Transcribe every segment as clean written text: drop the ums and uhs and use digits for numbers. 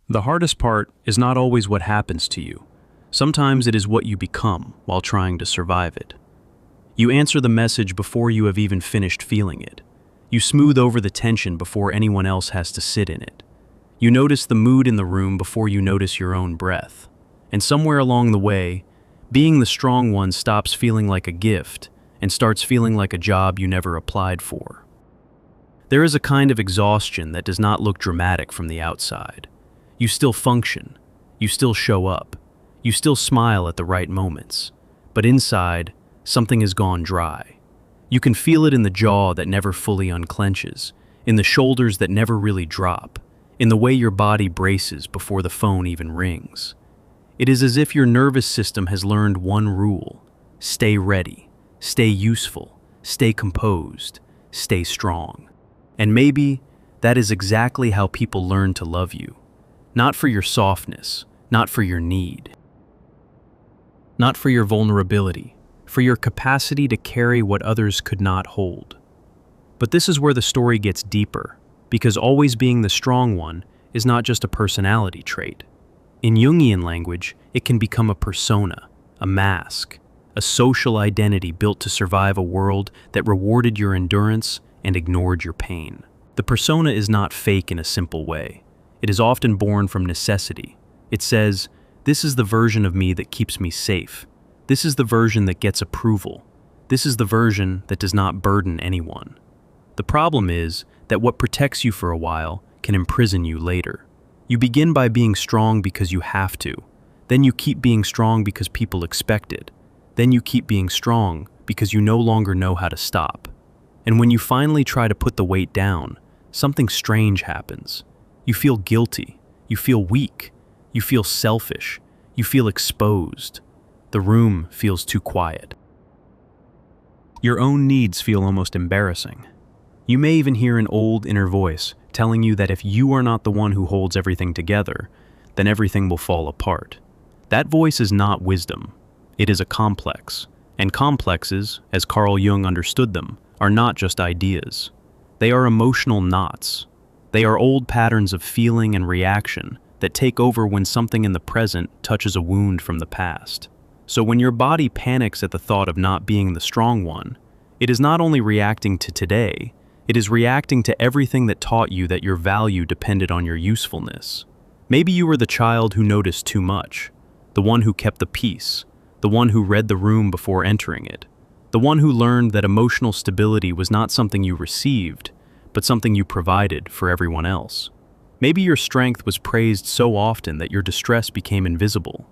The hardest part is not always what happens to you. Sometimes it is what you become while trying to survive it. You answer the message before you have even finished feeling it. You smooth over the tension before anyone else has to sit in it. You notice the mood in the room before you notice your own breath. And somewhere along the way, being the strong one stops feeling like a gift and starts feeling like a job you never applied for. There is a kind of exhaustion that does not look dramatic from the outside. You still function, you still show up, you still smile at the right moments, but inside, something has gone dry. You can feel it in the jaw that never fully unclenches, in the shoulders that never really drop, in the way your body braces before the phone even rings. It is as if your nervous system has learned one rule: stay ready, stay useful, stay composed, stay strong. And maybe that is exactly how people learn to love you. Not for your softness, not for your need, not for your vulnerability, for your capacity to carry what others could not hold. But this is where the story gets deeper, because always being the strong one is not just a personality trait. In Jungian language, it can become a persona, a mask, a social identity built to survive a world that rewarded your endurance and ignored your pain. The persona is not fake in a simple way. It is often born from necessity. It says, "This is the version of me that keeps me safe. This is the version that gets approval. This is the version that does not burden anyone." The problem is that what protects you for a while can imprison you later. You begin by being strong because you have to. Then you keep being strong because people expect it. Then you keep being strong because you no longer know how to stop. And when you finally try to put the weight down, something strange happens. You feel guilty. You feel weak. You feel selfish. You feel exposed. The room feels too quiet. Your own needs feel almost embarrassing. You may even hear an old inner voice telling you that if you are not the one who holds everything together, then everything will fall apart. That voice is not wisdom. It is a complex. And complexes, as Carl Jung understood them, are not just ideas. They are emotional knots. They are old patterns of feeling and reaction that take over when something in the present touches a wound from the past. So when your body panics at the thought of not being the strong one, it is not only reacting to today, it is reacting to everything that taught you that your value depended on your usefulness. Maybe you were the child who noticed too much, the one who kept the peace, the one who read the room before entering it, the one who learned that emotional stability was not something you received, but something you provided for everyone else. Maybe your strength was praised so often that your distress became invisible.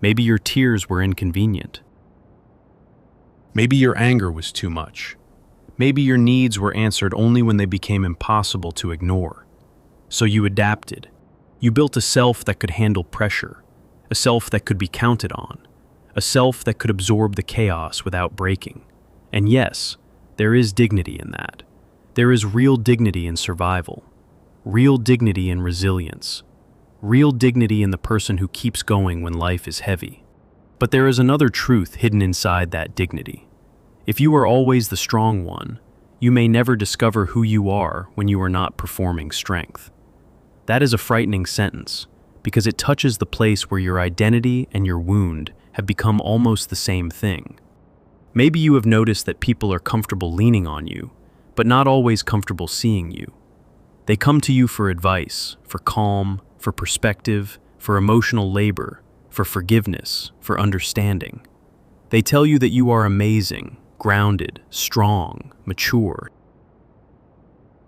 Maybe your tears were inconvenient. Maybe your anger was too much. Maybe your needs were answered only when they became impossible to ignore. So you adapted. You built a self that could handle pressure, a self that could be counted on, a self that could absorb the chaos without breaking. And yes, there is dignity in that. There is real dignity in survival, real dignity in resilience, real dignity in the person who keeps going when life is heavy. But there is another truth hidden inside that dignity. If you are always the strong one, you may never discover who you are when you are not performing strength. That is a frightening sentence, because it touches the place where your identity and your wound have become almost the same thing. Maybe you have noticed that people are comfortable leaning on you, but not always comfortable seeing you. They come to you for advice, for calm, for perspective, for emotional labor, for forgiveness, for understanding. They tell you that you are amazing, grounded, strong, mature.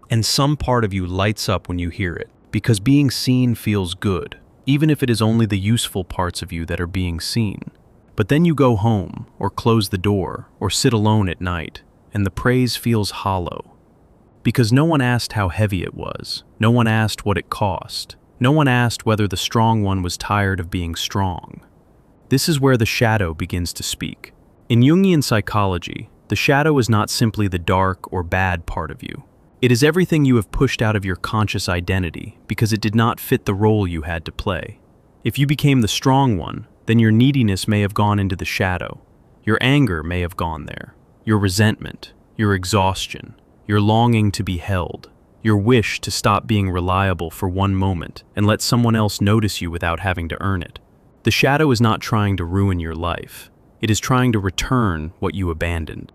And some part of you lights up when you hear it, because being seen feels good, even if it is only the useful parts of you that are being seen. But then you go home, or close the door, or sit alone at night, and the praise feels hollow. Because no one asked how heavy it was, no one asked what it cost, no one asked whether the strong one was tired of being strong. This is where the shadow begins to speak. In Jungian psychology, the shadow is not simply the dark or bad part of you. It is everything you have pushed out of your conscious identity because it did not fit the role you had to play. If you became the strong one, then your neediness may have gone into the shadow. Your anger may have gone there. Your resentment, your exhaustion, your longing to be held, your wish to stop being reliable for one moment and let someone else notice you without having to earn it. The shadow is not trying to ruin your life. It is trying to return what you abandoned.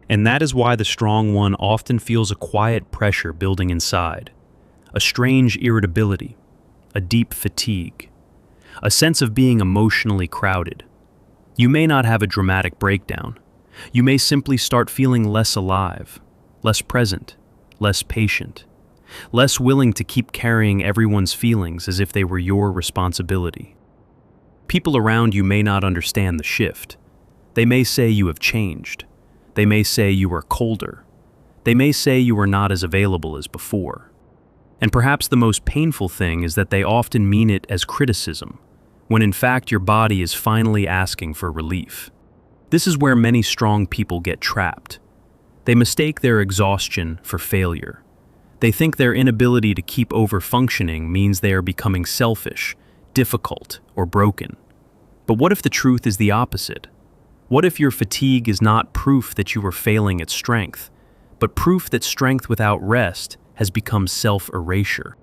And that is why the strong one often feels a quiet pressure building inside, a strange irritability, a deep fatigue, a sense of being emotionally crowded. You may not have a dramatic breakdown. You may simply start feeling less alive, less present, less patient, less willing to keep carrying everyone's feelings as if they were your responsibility. People around you may not understand the shift. They may say you have changed. They may say you are colder. They may say you are not as available as before. And perhaps the most painful thing is that they often mean it as criticism, when in fact your body is finally asking for relief. This is where many strong people get trapped. They mistake their exhaustion for failure. They think their inability to keep over-functioning means they are becoming selfish, difficult, or broken. But what if the truth is the opposite? What if your fatigue is not proof that you are failing at strength, but proof that strength without rest has become self-erasure?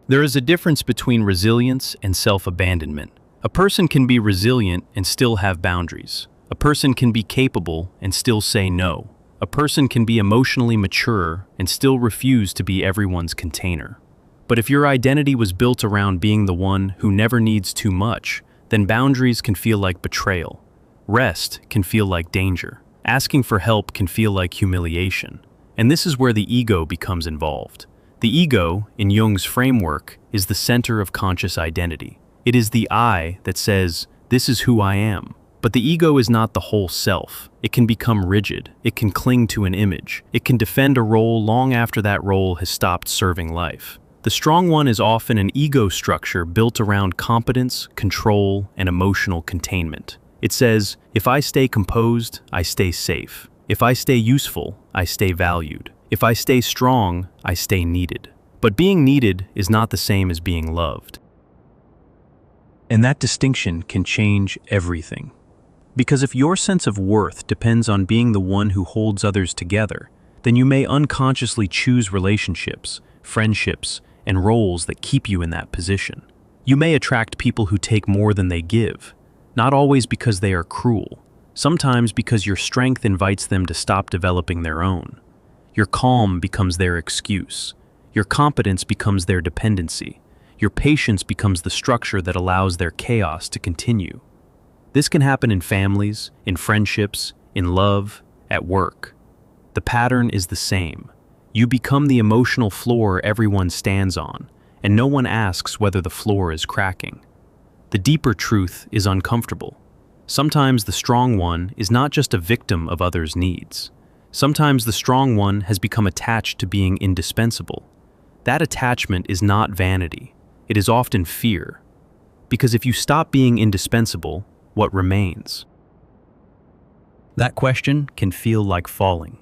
There is a difference between resilience and self-abandonment. A person can be resilient and still have boundaries. A person can be capable and still say no. A person can be emotionally mature and still refuse to be everyone's container. But if your identity was built around being the one who never needs too much, then boundaries can feel like betrayal. Rest can feel like danger. Asking for help can feel like humiliation. And this is where the ego becomes involved. The ego, in Jung's framework, is the center of conscious identity. It is the I that says, "This is who I am." But the ego is not the whole self. It can become rigid. It can cling to an image. It can defend a role long after that role has stopped serving life. The strong one is often an ego structure built around competence, control, and emotional containment. It says, if I stay composed, I stay safe. If I stay useful, I stay valued. If I stay strong, I stay needed. But being needed is not the same as being loved. And that distinction can change everything. Because if your sense of worth depends on being the one who holds others together, then you may unconsciously choose relationships, friendships, and roles that keep you in that position. You may attract people who take more than they give, not always because they are cruel, sometimes because your strength invites them to stop developing their own. Your calm becomes their excuse. Your competence becomes their dependency. Your patience becomes the structure that allows their chaos to continue. This can happen in families, in friendships, in love, at work. The pattern is the same. You become the emotional floor everyone stands on, and no one asks whether the floor is cracking. The deeper truth is uncomfortable. Sometimes the strong one is not just a victim of others' needs. Sometimes the strong one has become attached to being indispensable. That attachment is not vanity. It is often fear. Because if you stop being indispensable, what remains? That question can feel like falling.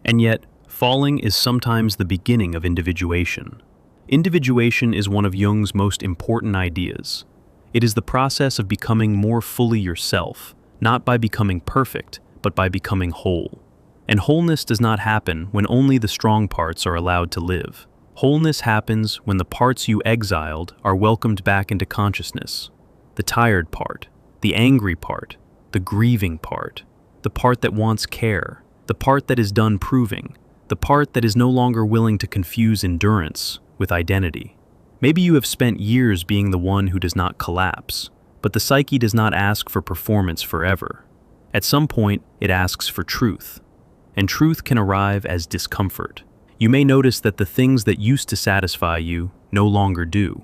And yet, falling is sometimes the beginning of individuation. Individuation is one of Jung's most important ideas. It is the process of becoming more fully yourself, not by becoming perfect, but by becoming whole. And wholeness does not happen when only the strong parts are allowed to live. Wholeness happens when the parts you exiled are welcomed back into consciousness. The tired part, the angry part, the grieving part, the part that wants care, the part that is done proving, the part that is no longer willing to confuse endurance with identity. Maybe you have spent years being the one who does not collapse, but the psyche does not ask for performance forever. At some point, it asks for truth, and truth can arrive as discomfort. You may notice that the things that used to satisfy you no longer do.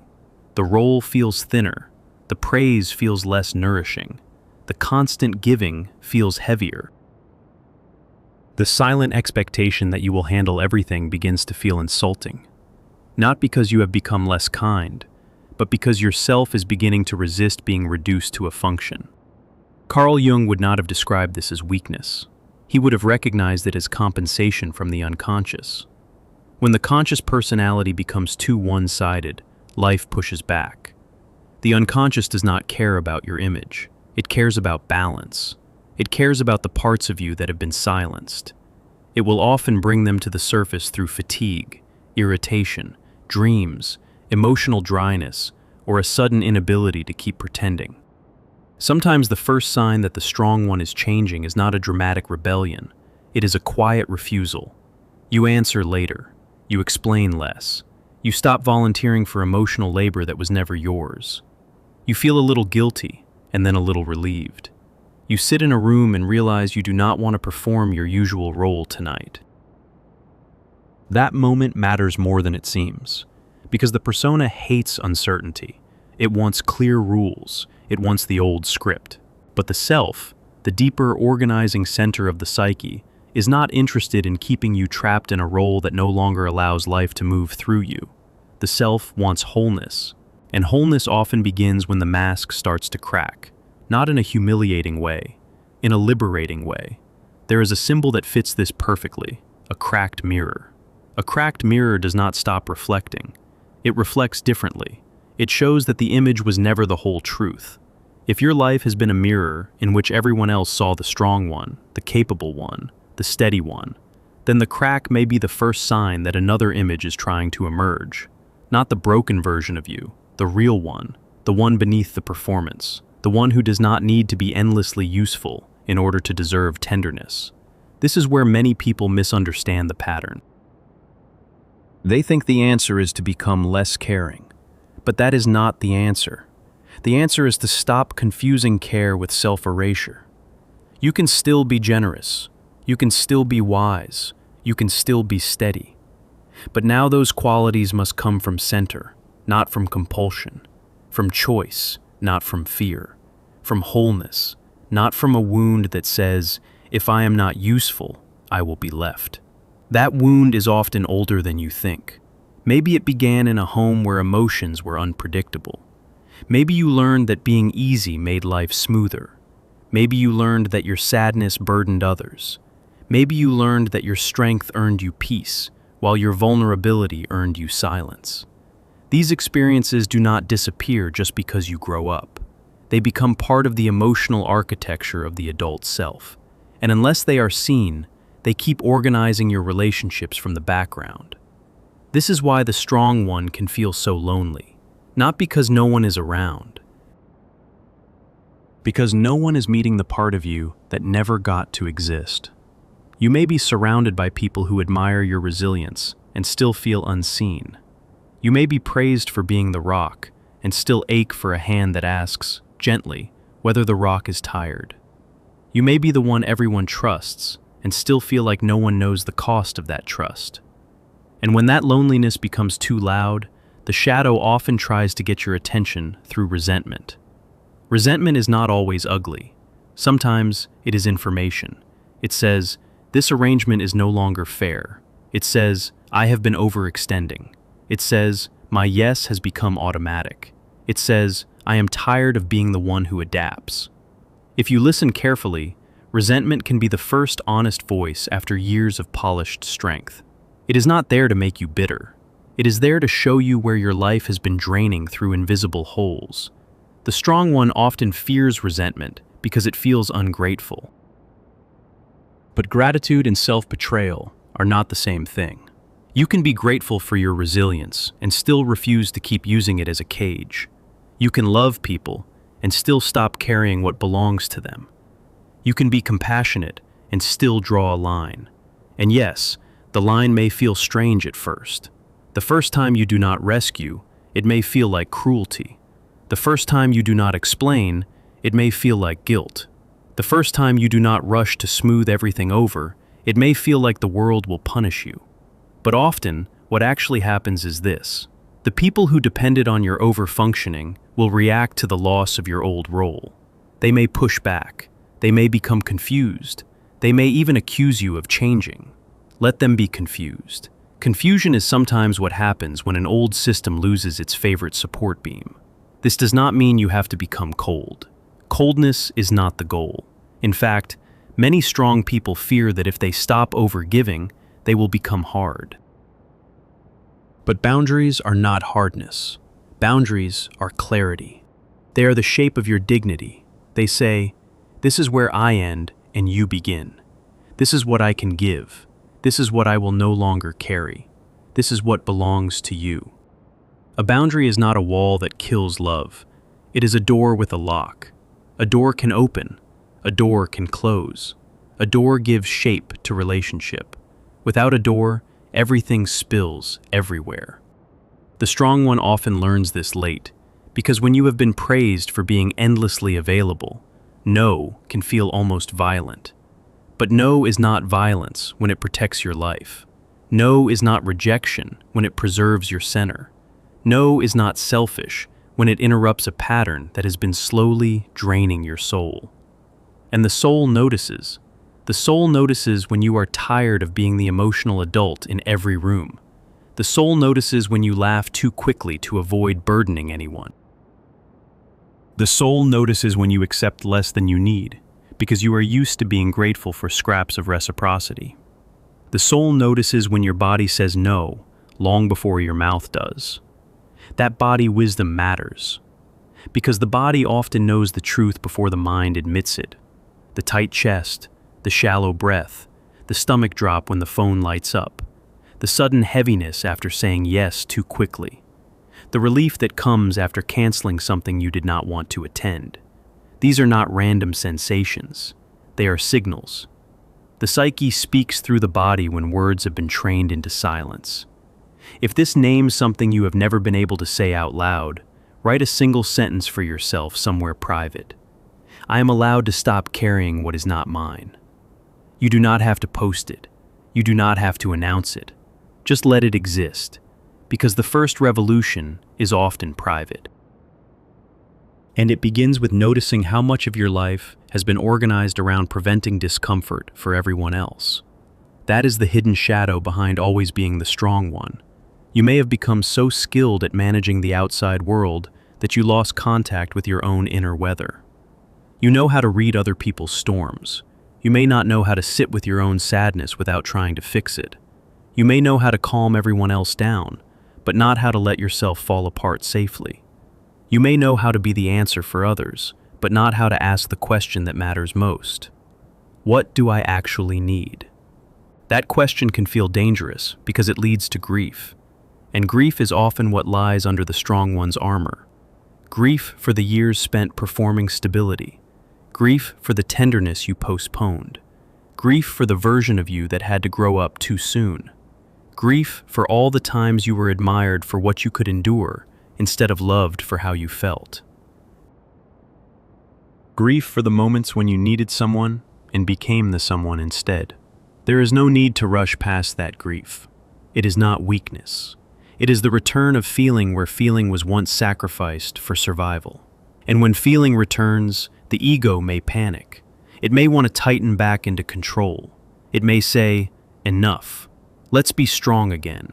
The role feels thinner, the praise feels less nourishing, the constant giving feels heavier. The silent expectation that you will handle everything begins to feel insulting. Not because you have become less kind, but because yourself is beginning to resist being reduced to a function. Carl Jung would not have described this as weakness. He would have recognized it as compensation from the unconscious. When the conscious personality becomes too one-sided, life pushes back. The unconscious does not care about your image. It cares about balance. It cares about the parts of you that have been silenced. It will often bring them to the surface through fatigue, irritation, dreams, emotional dryness, or a sudden inability to keep pretending. Sometimes the first sign that the strong one is changing is not a dramatic rebellion. It is a quiet refusal. You answer later. You explain less. You stop volunteering for emotional labor that was never yours. You feel a little guilty, and then a little relieved. You sit in a room and realize you do not want to perform your usual role tonight. That moment matters more than it seems, because the persona hates uncertainty. It wants clear rules. It wants the old script. But the self, the deeper organizing center of the psyche, is not interested in keeping you trapped in a role that no longer allows life to move through you. The self wants wholeness, and wholeness often begins when the mask starts to crack, not in a humiliating way, in a liberating way. There is a symbol that fits this perfectly: a cracked mirror. A cracked mirror does not stop reflecting. It reflects differently. It shows that the image was never the whole truth. If your life has been a mirror in which everyone else saw the strong one, the capable one, the steady one, then the crack may be the first sign that another image is trying to emerge. Not the broken version of you, the real one, the one beneath the performance, the one who does not need to be endlessly useful in order to deserve tenderness. This is where many people misunderstand the pattern. They think the answer is to become less caring, but that is not the answer. The answer is to stop confusing care with self-erasure. You can still be generous. You can still be wise. You can still be steady. But now those qualities must come from center, not from compulsion, from choice, not from fear, from wholeness, not from a wound that says, if I am not useful, I will be left. That wound is often older than you think. Maybe it began in a home where emotions were unpredictable. Maybe you learned that being easy made life smoother. Maybe you learned that your sadness burdened others. Maybe you learned that your strength earned you peace, while your vulnerability earned you silence. These experiences do not disappear just because you grow up. They become part of the emotional architecture of the adult self. And unless they are seen, they keep organizing your relationships from the background. This is why the strong one can feel so lonely. Not because no one is around. Because no one is meeting the part of you that never got to exist. You may be surrounded by people who admire your resilience and still feel unseen. You may be praised for being the rock and still ache for a hand that asks, gently, whether the rock is tired. You may be the one everyone trusts and still feel like no one knows the cost of that trust. And when that loneliness becomes too loud, the shadow often tries to get your attention through resentment. Resentment is not always ugly. Sometimes it is information. It says, this arrangement is no longer fair. It says, I have been overextending. It says, my yes has become automatic. It says, I am tired of being the one who adapts. If you listen carefully, resentment can be the first honest voice after years of polished strength. It is not there to make you bitter. It is there to show you where your life has been draining through invisible holes. The strong one often fears resentment because it feels ungrateful. But gratitude and self-betrayal are not the same thing. You can be grateful for your resilience and still refuse to keep using it as a cage. You can love people and still stop carrying what belongs to them. You can be compassionate and still draw a line. And yes, the line may feel strange at first. The first time you do not rescue, it may feel like cruelty. The first time you do not explain, it may feel like guilt. The first time you do not rush to smooth everything over, it may feel like the world will punish you. But often, what actually happens is this. The people who depended on your over-functioning will react to the loss of your old role. They may push back. They may become confused. They may even accuse you of changing. Let them be confused. Confusion is sometimes what happens when an old system loses its favorite support beam. This does not mean you have to become cold. Coldness is not the goal. In fact, many strong people fear that if they stop over-giving, they will become hard. But boundaries are not hardness. Boundaries are clarity. They are the shape of your dignity. They say, this is where I end and you begin. This is what I can give. This is what I will no longer carry. This is what belongs to you. A boundary is not a wall that kills love. It is a door with a lock. A door can open. A door can close. A door gives shape to relationship. Without a door, everything spills everywhere. The strong one often learns this late, because when you have been praised for being endlessly available, no can feel almost violent. But no is not violence when it protects your life. No is not rejection when it preserves your center. No is not selfish when it interrupts a pattern that has been slowly draining your soul. And the soul notices. The soul notices when you are tired of being the emotional adult in every room. The soul notices when you laugh too quickly to avoid burdening anyone. The soul notices when you accept less than you need, because you are used to being grateful for scraps of reciprocity. The soul notices when your body says no, long before your mouth does. That body wisdom matters, because the body often knows the truth before the mind admits it. The tight chest, the shallow breath, the stomach drop when the phone lights up, the sudden heaviness after saying yes too quickly, the relief that comes after canceling something you did not want to attend. These are not random sensations. They are signals. The psyche speaks through the body when words have been trained into silence. If this names something you have never been able to say out loud, write a single sentence for yourself somewhere private. I am allowed to stop carrying what is not mine. You do not have to post it. You do not have to announce it. Just let it exist, because the first revolution is often private. And it begins with noticing how much of your life has been organized around preventing discomfort for everyone else. That is the hidden shadow behind always being the strong one. You may have become so skilled at managing the outside world that you lost contact with your own inner weather. You know how to read other people's storms. You may not know how to sit with your own sadness without trying to fix it. You may know how to calm everyone else down, but not how to let yourself fall apart safely. You may know how to be the answer for others, but not how to ask the question that matters most. What do I actually need? That question can feel dangerous because it leads to grief. And grief is often what lies under the strong one's armor. Grief for the years spent performing stability. Grief for the tenderness you postponed. Grief for the version of you that had to grow up too soon. Grief for all the times you were admired for what you could endure instead of loved for how you felt. Grief for the moments when you needed someone and became the someone instead. There is no need to rush past that grief. It is not weakness. It is the return of feeling where feeling was once sacrificed for survival. And when feeling returns, the ego may panic. It may want to tighten back into control. It may say, enough. Let's be strong again.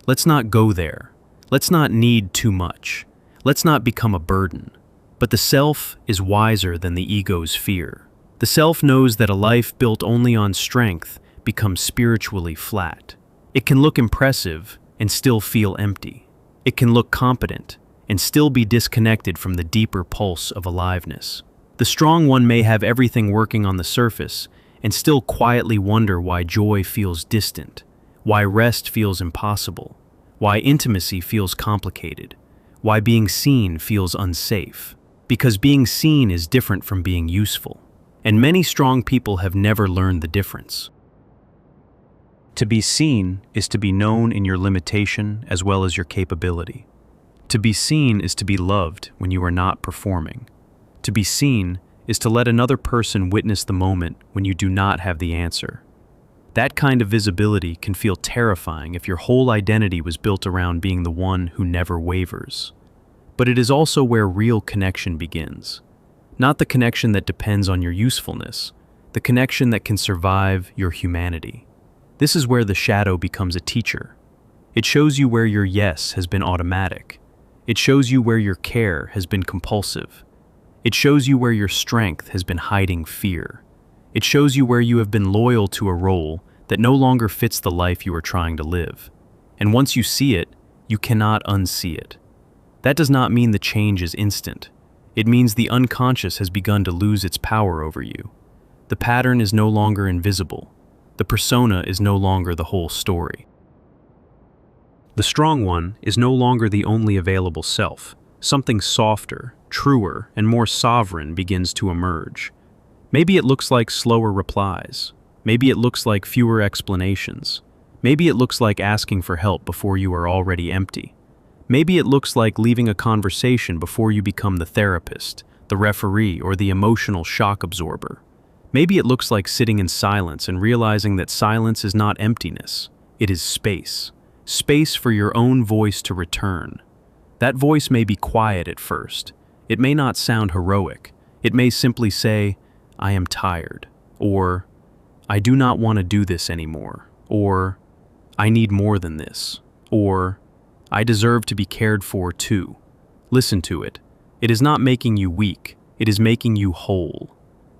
Let's not go there. Let's not need too much. Let's not become a burden. But the self is wiser than the ego's fear. The self knows that a life built only on strength becomes spiritually flat. It can look impressive and still feel empty. It can look competent and still be disconnected from the deeper pulse of aliveness. The strong one may have everything working on the surface and still quietly wonder why joy feels distant, why rest feels impossible, why intimacy feels complicated, why being seen feels unsafe. Because being seen is different from being useful, and many strong people have never learned the difference. To be seen is to be known in your limitation as well as your capability. To be seen is to be loved when you are not performing. To be seen is to let another person witness the moment when you do not have the answer. That kind of visibility can feel terrifying if your whole identity was built around being the one who never wavers. But it is also where real connection begins. Not the connection that depends on your usefulness, the connection that can survive your humanity. This is where the shadow becomes a teacher. It shows you where your yes has been automatic. It shows you where your care has been compulsive. It shows you where your strength has been hiding fear. It shows you where you have been loyal to a role that no longer fits the life you are trying to live. And once you see it, you cannot unsee it. That does not mean the change is instant. It means the unconscious has begun to lose its power over you. The pattern is no longer invisible. The persona is no longer the whole story. The strong one is no longer the only available self. Something softer, truer, and more sovereign begins to emerge. Maybe it looks like slower replies. Maybe it looks like fewer explanations. Maybe it looks like asking for help before you are already empty. Maybe it looks like leaving a conversation before you become the therapist, the referee, or the emotional shock absorber. Maybe it looks like sitting in silence and realizing that silence is not emptiness. It is space. Space for your own voice to return. That voice may be quiet at first. It may not sound heroic. It may simply say, "I am tired," or "I do not want to do this anymore," or "I need more than this," or "I deserve to be cared for too." Listen to it. It is not making you weak. It is making you whole.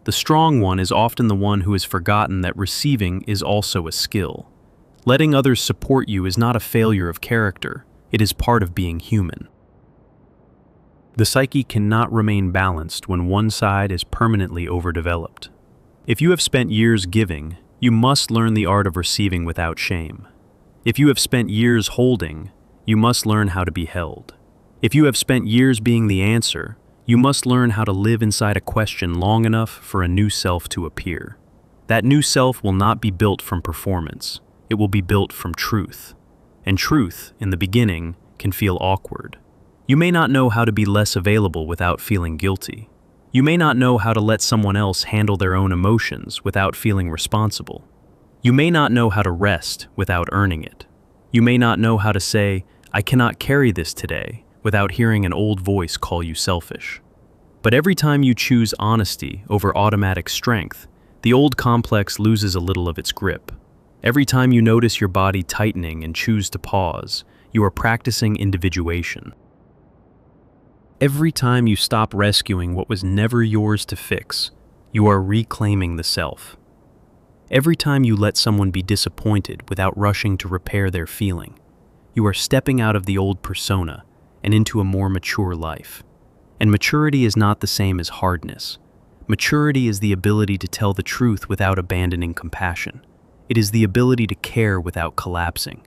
The strong one is often the one who has forgotten that receiving is also a skill. Letting others support you is not a failure of character. It is part of being human. The psyche cannot remain balanced when one side is permanently overdeveloped. If you have spent years giving, you must learn the art of receiving without shame. If you have spent years holding, you must learn how to be held. If you have spent years being the answer, you must learn how to live inside a question long enough for a new self to appear. That new self will not be built from performance. It will be built from truth. And truth, in the beginning, can feel awkward. You may not know how to be less available without feeling guilty. You may not know how to let someone else handle their own emotions without feeling responsible. You may not know how to rest without earning it. You may not know how to say, "I cannot carry this today," without hearing an old voice call you selfish. But every time you choose honesty over automatic strength, the old complex loses a little of its grip. Every time you notice your body tightening and choose to pause, you are practicing individuation. Every time you stop rescuing what was never yours to fix, you are reclaiming the self. Every time you let someone be disappointed without rushing to repair their feeling, you are stepping out of the old persona and into a more mature life. And maturity is not the same as hardness. Maturity is the ability to tell the truth without abandoning compassion. It is the ability to care without collapsing.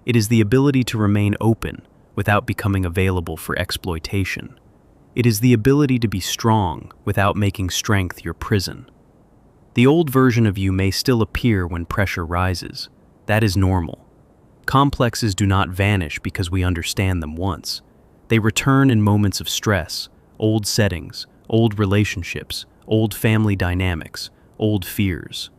It is the ability to remain open without becoming available for exploitation. It is the ability to be strong without making strength your prison. The old version of you may still appear when pressure rises. That is normal. Complexes do not vanish because we understand them once. They return in moments of stress, old settings, old relationships, old family dynamics, old fears.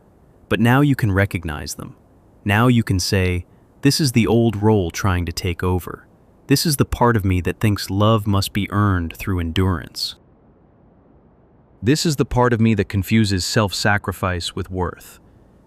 But now you can recognize them. Now you can say, "This is the old role trying to take over. This is the part of me that thinks love must be earned through endurance. This is the part of me that confuses self-sacrifice with worth."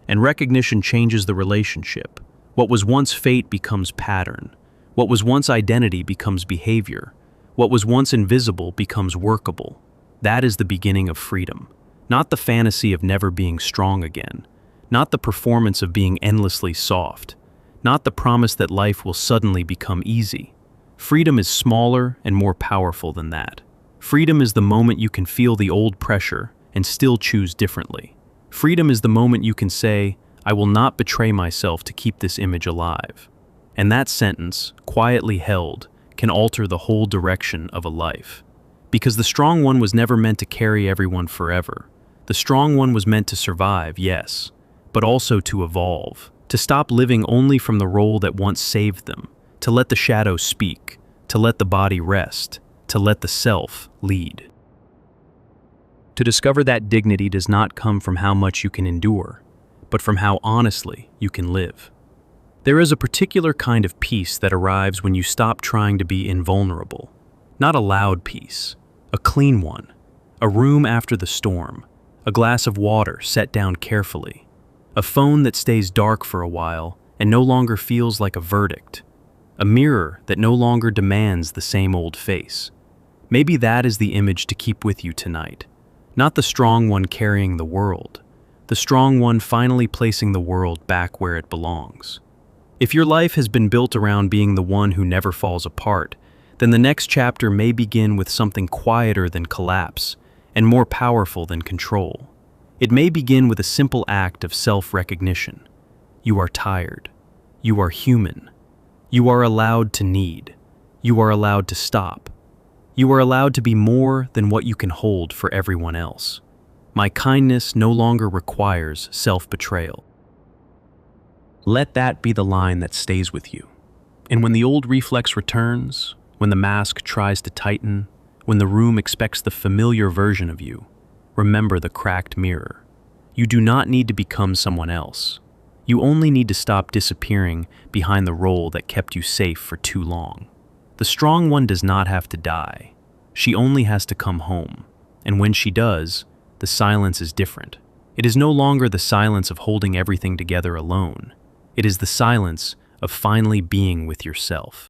And recognition changes the relationship. What was once fate becomes pattern. What was once identity becomes behavior. What was once invisible becomes workable. That is the beginning of freedom. Not the fantasy of never being strong again. Not the performance of being endlessly soft. Not the promise that life will suddenly become easy. Freedom is smaller and more powerful than that. Freedom is the moment you can feel the old pressure and still choose differently. Freedom is the moment you can say, "I will not betray myself to keep this image alive." And that sentence, quietly held, can alter the whole direction of a life. Because the strong one was never meant to carry everyone forever. The strong one was meant to survive, yes, but also to evolve, to stop living only from the role that once saved them, to let the shadow speak, to let the body rest, to let the self lead. To discover that dignity does not come from how much you can endure, but from how honestly you can live. There is a particular kind of peace that arrives when you stop trying to be invulnerable. Not a loud peace, a clean one, a room after the storm, a glass of water set down carefully, a phone that stays dark for a while and no longer feels like a verdict, a mirror that no longer demands the same old face. Maybe that is the image to keep with you tonight. Not the strong one carrying the world, the strong one finally placing the world back where it belongs. If your life has been built around being the one who never falls apart, then the next chapter may begin with something quieter than collapse and more powerful than control. It may begin with a simple act of self-recognition, You are tired. You are human. You are allowed to need. You are allowed to stop. You are allowed to be more than what you can hold for everyone else. My kindness no longer requires self-betrayal. Let that be the line that stays with you. And when the old reflex returns, when the mask tries to tighten, when the room expects the familiar version of you, remember the cracked mirror. You do not need to become someone else. You only need to stop disappearing behind the role that kept you safe for too long. The strong one does not have to die. She only has to come home. And when she does, the silence is different. It is no longer the silence of holding everything together alone. It is the silence of finally being with yourself.